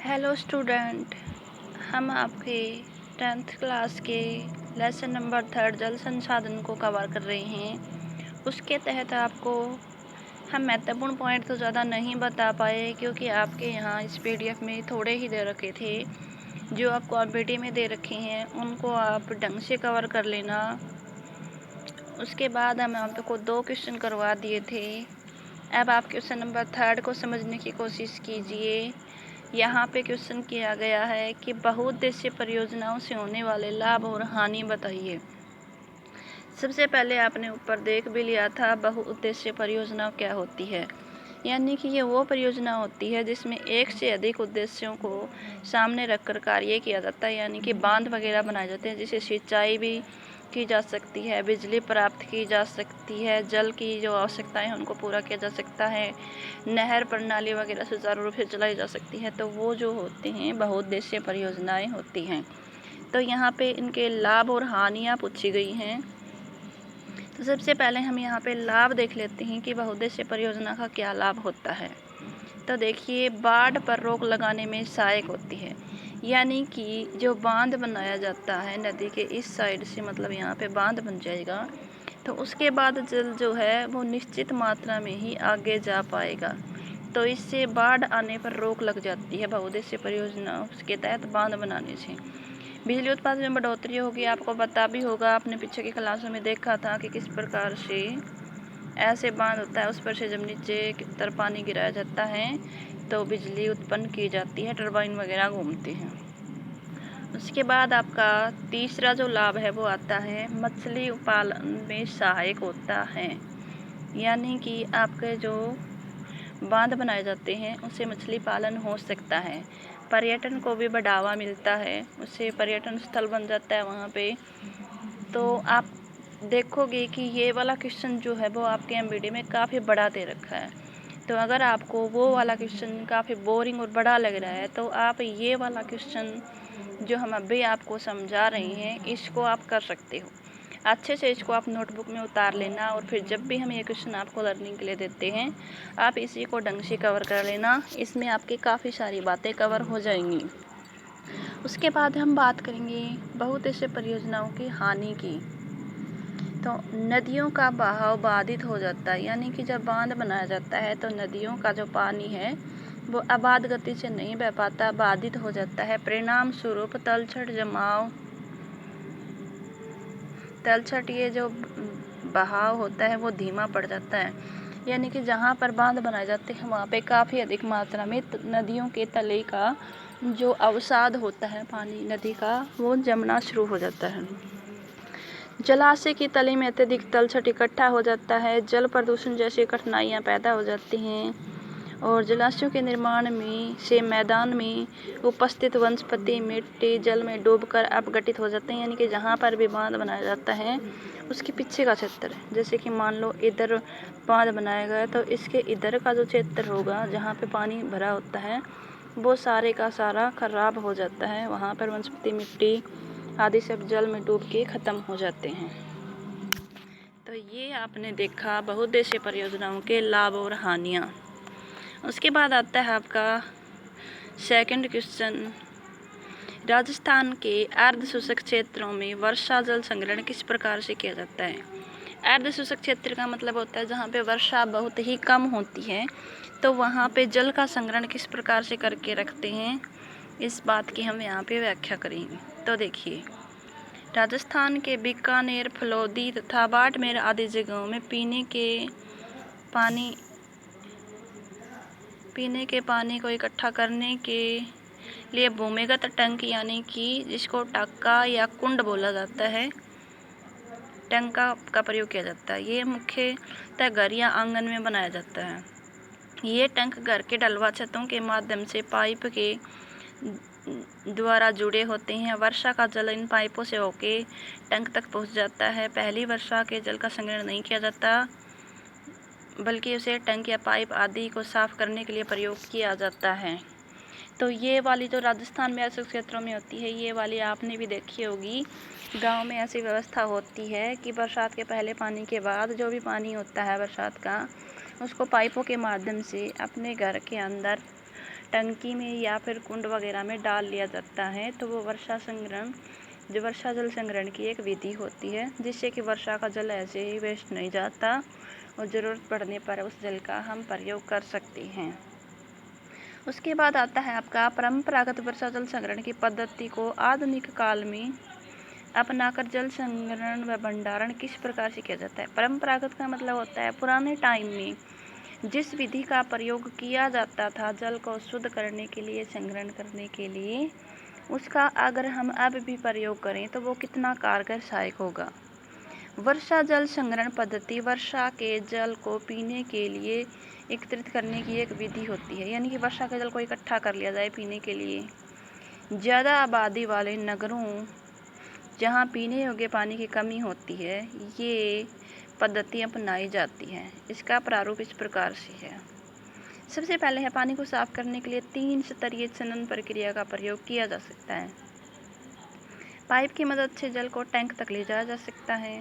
Hello student, हम आपके 10th class के लेसन नंबर 3 जल संसाधन को कवर कर रहे हैं। उसके तहत आपको हम महत्वपूर्ण पॉइंट तो ज़्यादा नहीं बता पाए क्योंकि आपके यहाँ इस पीडीएफ में थोड़े ही दे रखे थे। जो आपको पीडीएफ में दे रखे हैं उनको आप ढंग से कवर कर लेना। उसके बाद हम आपको 2 क्वेश्चन करवा दिए थे। अब आप क्वेश्चन नंबर 3 को समझने की कोशिश कीजिए। यहाँ पे क्वेश्चन किया गया है कि बहुउद्देशीय परियोजनाओं से होने वाले लाभ और हानि बताइए। सबसे पहले आपने ऊपर देख भी लिया था बहुउद्देशीय परियोजना क्या होती है। यानी कि ये वो परियोजना होती है जिसमें एक से अधिक उद्देश्यों को सामने रखकर कार्य किया जाता है। यानी कि बांध वगैरह बनाए जाते हैं जिससे सिंचाई भी की जा सकती है, बिजली प्राप्त की जा सकती है, जल की जो आवश्यकताएं हैं उनको पूरा किया जा सकता है, नहर प्रणाली वगैरह सुचारू रूप से चलाई जा सकती है। तो वो जो होते हैं बहुउद्देशीय परियोजनाएं होती हैं। तो यहाँ पे इनके लाभ और हानियाँ पूछी गई हैं। तो सबसे पहले हम यहाँ पे लाभ देख लेते हैं कि बहुउद्देशीय परियोजना का क्या लाभ होता है। तो देखिए, बाढ़ पर रोक लगाने में सहायक होती है। यानी कि जो बांध बनाया जाता है नदी के इस साइड से, मतलब यहाँ पे बांध बन जाएगा तो उसके बाद जल जो है वो निश्चित मात्रा में ही आगे जा पाएगा। तो इससे बाढ़ आने पर रोक लग जाती है बहुउद्देशीय परियोजना के तहत बांध बनाने से। बिजली उत्पादन में बढ़ोतरी होगी। आपको पता भी होगा, आपने पीछे की क्लासों में देखा था कि किस प्रकार से ऐसे बांध होता है, उस पर से जब नीचे की तरफ पानी गिराया जाता है तो बिजली उत्पन्न की जाती है, टरबाइन वगैरह घूमते हैं। उसके बाद आपका तीसरा जो लाभ है वो आता है मछली पालन में सहायक होता है। यानी कि आपके जो बांध बनाए जाते हैं उससे मछली पालन हो सकता है, पर्यटन को भी बढ़ावा मिलता है, उससे पर्यटन स्थल बन जाता है वहाँ पे। तो आप देखोगे कि ये वाला क्वेश्चन जो है वो आपके एमबीडी में काफ़ी बड़ा दे रखा है। तो अगर आपको वो वाला क्वेश्चन काफ़ी बोरिंग और बड़ा लग रहा है तो आप ये वाला क्वेश्चन जो हम अभी आपको समझा रहे हैं इसको आप कर सकते हो। अच्छे से इसको आप नोटबुक में उतार लेना और फिर जब भी हम ये क्वेश्चन आपको लर्निंग के लिए देते हैं आप इसी को ढंग से कवर कर लेना। इसमें आपकी काफ़ी सारी बातें कवर हो जाएंगी। उसके बाद हम बात करेंगे बहुउद्देशीय परियोजनाओं की हानि की। तो नदियों का बहाव बाधित हो जाता है। यानी कि जब बांध बनाया जाता है तो नदियों का जो पानी है वो अबाध गति से नहीं बह पाता, बाधित हो जाता है। परिणाम स्वरूप तलछट जमाव, तलछट ये जो बहाव होता है वो धीमा पड़ जाता है। यानी कि जहाँ पर बांध बनाए जाते हैं वहाँ पे काफ़ी अधिक मात्रा में नदियों के तले का जो अवसाद होता है पानी नदी का वो जमना शुरू हो जाता है। जलाशय की तली में अत्यधिक तलछट इकट्ठा हो जाता है, जल प्रदूषण जैसी कठिनाइयाँ पैदा हो जाती हैं और जलाशयों के निर्माण में से मैदान में उपस्थित वनस्पति मिट्टी जल में डूबकर अपघटित हो जाते हैं। यानी कि जहाँ पर भी बांध बनाया जाता है उसके पीछे का क्षेत्र, जैसे कि मान लो इधर बांध बनाया गया तो इसके इधर का जो क्षेत्र होगा जहाँ पे पानी भरा होता है वो सारे का सारा खराब हो जाता है। वहाँ पर वनस्पति मिट्टी आदि सब जल में डूब के ख़त्म हो जाते हैं। तो ये आपने देखा बहुउद्देशीय परियोजनाओं के लाभ और हानियाँ। उसके बाद आता है आपका सेकंड क्वेश्चन, राजस्थान के अर्ध शुष्क क्षेत्रों में वर्षा जल संग्रहण किस प्रकार से किया जाता है। अर्ध शुष्क क्षेत्र का मतलब होता है जहाँ पे वर्षा बहुत ही कम होती है, तो वहाँ पे जल का संग्रहण किस प्रकार से करके रखते हैं, इस बात की हम यहाँ पे व्याख्या करेंगे। तो देखिए, राजस्थान के बीकानेर, फलोदी तथा बाड़मेर आदि जगहों में पीने के पानी को इकट्ठा करने के लिए भूमिगत टंक यानी कि जिसको टक्का या कुंड बोला जाता है, टंका का प्रयोग किया जाता है। ये मुख्यतः घर या आंगन में बनाया जाता है। ये टंक घर के ढलवा छतों के माध्यम से पाइप के द्वारा जुड़े होते हैं। वर्षा का जल इन पाइपों से होके टंक तक पहुंच जाता है। पहली वर्षा के जल का संग्रहण नहीं किया जाता बल्कि उसे टंक या पाइप आदि को साफ करने के लिए प्रयोग किया जाता है। तो ये वाली जो राजस्थान में ऐसे क्षेत्रों में होती है ये वाली आपने भी देखी होगी। गांव में ऐसी व्यवस्था होती है कि बरसात के पहले पानी के बाद जो भी पानी होता है बरसात का उसको पाइपों के माध्यम से अपने घर के अंदर टंकी में या फिर कुंड वगैरह में डाल लिया जाता है, तो वो वर्षा जल संग्रहण की एक विधि होती है, जिससे कि वर्षा का जल ऐसे ही वेस्ट नहीं जाता और ज़रूरत पड़ने पर उस जल का हम प्रयोग कर सकते हैं। उसके बाद आता है आपका परंपरागत वर्षा जल संग्रहण की पद्धति को आधुनिक काल में अपनाकर जल संग्रहण व भंडारण किस प्रकार से किया जाता है। परंपरागत का मतलब होता है पुराने टाइम में जिस विधि का प्रयोग किया जाता था जल को शुद्ध करने के लिए, संग्रहण करने के लिए, उसका अगर हम अब भी प्रयोग करें तो वो कितना कारगर सहायक होगा। वर्षा जल संग्रहण पद्धति वर्षा के जल को पीने के लिए एकत्रित करने की एक विधि होती है, यानी कि वर्षा के जल को इकट्ठा कर लिया जाए पीने के लिए। ज़्यादा आबादी वाले नगरों जहाँ पीने योग्य पानी की कमी होती है, ये पद्धति अपनाई जाती है। इसका प्रारूप इस प्रकार से है। सबसे पहले है पानी को साफ करने के लिए 3 स्तरीय चलन प्रक्रिया का प्रयोग किया जा सकता है। पाइप की मदद से जल को टैंक तक ले जाया जा सकता है।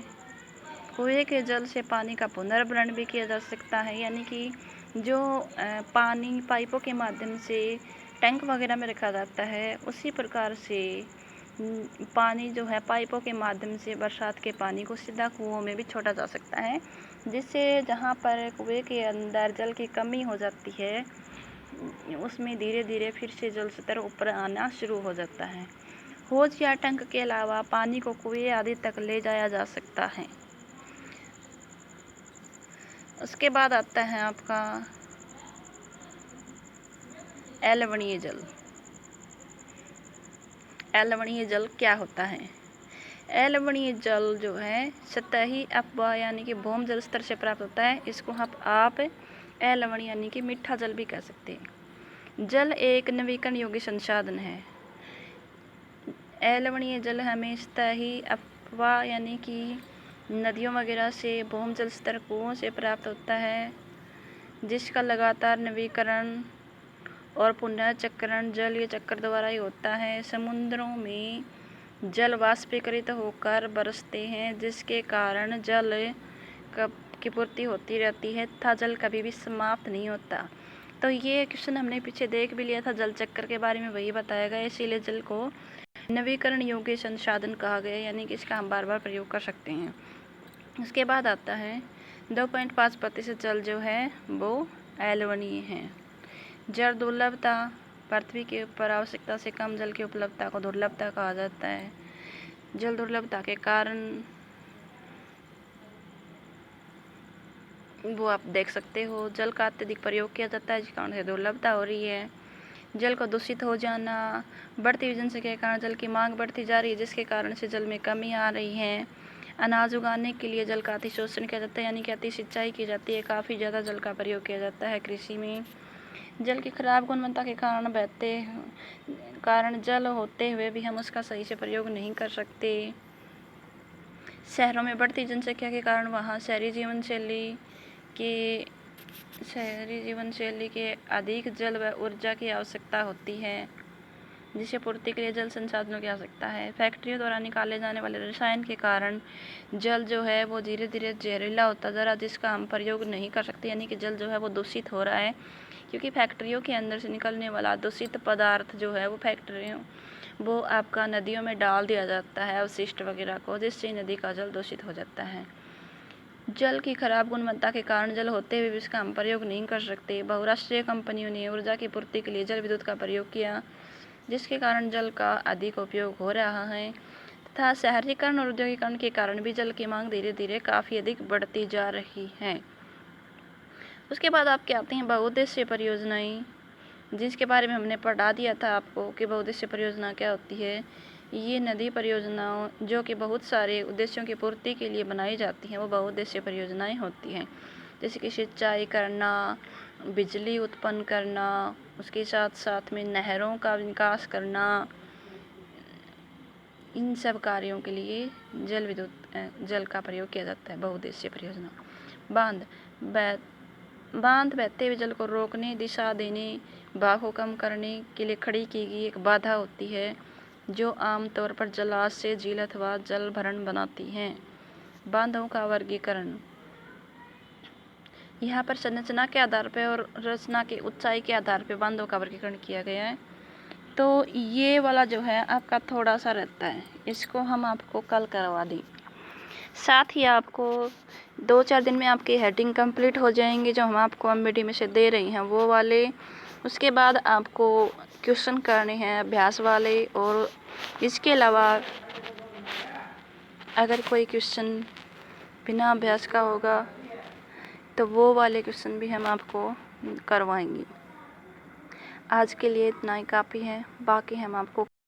कुएं के जल से पानी का पुनर्भरण भी किया जा सकता है, यानी कि जो पानी पाइपों के माध्यम से टैंक वगैरह में रखा जाता है, उसी प्रकार से पानी जो है पाइपों के माध्यम से बरसात के पानी को सीधा कुओं में भी छोड़ा जा सकता है, जिससे जहाँ पर कुएं के अंदर जल की कमी हो जाती है उसमें धीरे धीरे फिर से जल स्तर ऊपर आना शुरू हो जाता है। होज या टैंक के अलावा पानी को कुएं आदि तक ले जाया जा सकता है। उसके बाद आता है आपका अलवणीय जल। अलवणीय जल क्या होता है? अलवणीय जल जो है सतही अपवाह यानी कि भौम जल स्तर से प्राप्त होता है। इसको आप अलवणीय यानी कि मीठा जल भी कह सकते हैं। जल एक नवीकरण योग्य संसाधन है। अलवणीय जल हमें सतही अपवाह यानी कि नदियों वगैरह से भौम जल स्तर कुओं से प्राप्त होता है, जिसका लगातार नवीकरण और पुनर्चक्रण जलीय चक्र द्वारा ही होता है। समुद्रों में जल वाष्पीकृत होकर बरसते हैं, जिसके कारण जल की पूर्ति होती रहती है तथा जल कभी भी समाप्त नहीं होता। तो ये क्वेश्चन हमने पीछे देख भी लिया था, जल चक्र के बारे में वही बताया गया, इसीलिए जल को नवीकरण योग्य संसाधन कहा गया, यानी कि इसका हम बार बार प्रयोग कर सकते हैं। उसके बाद आता है 2.5% जल जो है वो अलवणीय है। जल दुर्लभता पृथ्वी के ऊपर आवश्यकता से कम जल की उपलब्धता को दुर्लभता कहा जाता है। जल दुर्लभता के कारण वो आप देख सकते हो जल का अत्यधिक प्रयोग किया जाता है, जिस कारण से दुर्लभता हो रही है। जल को दूषित हो जाना, बढ़ती हुई जनसंख्या के कारण जल की मांग बढ़ती जा रही है, जिसके कारण से जल में कमी आ रही है। अनाज उगाने के लिए जल का अति शोषण किया जाता है, यानी कि अति सिंचाई की जाती है, काफ़ी ज़्यादा जल का प्रयोग किया जाता है कृषि में। जल की खराब गुणवत्ता के कारण जल होते हुए भी हम उसका सही से प्रयोग नहीं कर सकते। शहरों में बढ़ती जनसंख्या के कारण वहाँ शहरी जीवन शैली के अधिक जल व ऊर्जा की आवश्यकता होती है, जिसे पूर्ति के लिए जल संसाधनों की आवश्यकता है। फैक्ट्रियों द्वारा निकाले जाने वाले रसायन के कारण जल जो है वो धीरे धीरे जहरीला होता जा रहा, जिसका हम प्रयोग नहीं कर सकते, यानी कि जल जो है वो दूषित हो रहा है, क्योंकि फैक्ट्रियों के अंदर से निकलने वाला दूषित पदार्थ जो है वो आपका नदियों में डाल दिया जाता है अवशिष्ट वगैरह को, जिससे नदी का जल दूषित हो जाता है। जल की खराब गुणवत्ता के कारण जल होते हुए भी इसका हम प्रयोग नहीं कर सकते। बहुराष्ट्रीय कंपनियों ने ऊर्जा की पूर्ति के लिए जल विद्युत का प्रयोग किया, जिसके कारण जल का अधिक उपयोग हो रहा है तथा शहरीकरण और औद्योगिकरण के कारण भी जल की मांग धीरे धीरे काफ़ी अधिक बढ़ती जा रही है। उसके बाद आपके आते हैं बहुउद्देशीय परियोजनाएं, जिसके बारे में हमने पढ़ा दिया था आपको कि बहुउद्देशीय परियोजना क्या होती है। ये नदी परियोजनाओं जो कि बहुत सारे उद्देश्यों की पूर्ति के लिए बनाई जाती हैं, वो बहुउद्देशीय परियोजनाएं होती हैं, जैसे कि सिंचाई करना, बिजली उत्पन्न करना, उसके साथ साथ में नहरों का विकास करना। इन सब कार्यों के लिए जल का प्रयोग किया जाता है बहुउद्देशीय परियोजना। बांध बहते हुए जल को रोकने, दिशा देने, बहाव को कम करने के लिए खड़ी की गई एक बाधा होती है, जो आमतौर पर जलाशय, झील अथवा जल भरण बनाती हैं। बांधों का वर्गीकरण। यहाँ पर संरचना के आधार पे और रचना की ऊंचाई के आधार पे बांधों का वर्गीकरण किया गया है। तो ये वाला जो है आपका थोड़ा सा रहता है, इसको हम आपको कल करवा दें। साथ ही आपको 2-4 दिन में आपकी हेडिंग कंप्लीट हो जाएंगे, जो हम आपको एमबीडी में से दे रही हैं वो वाले। उसके बाद आपको क्वेश्चन करने हैं अभ्यास वाले, और इसके अलावा अगर कोई क्वेश्चन बिना अभ्यास का होगा तो वो वाले क्वेश्चन भी हम आपको करवाएंगे। आज के लिए इतना ही काफ़ी है, बाकी हम आपको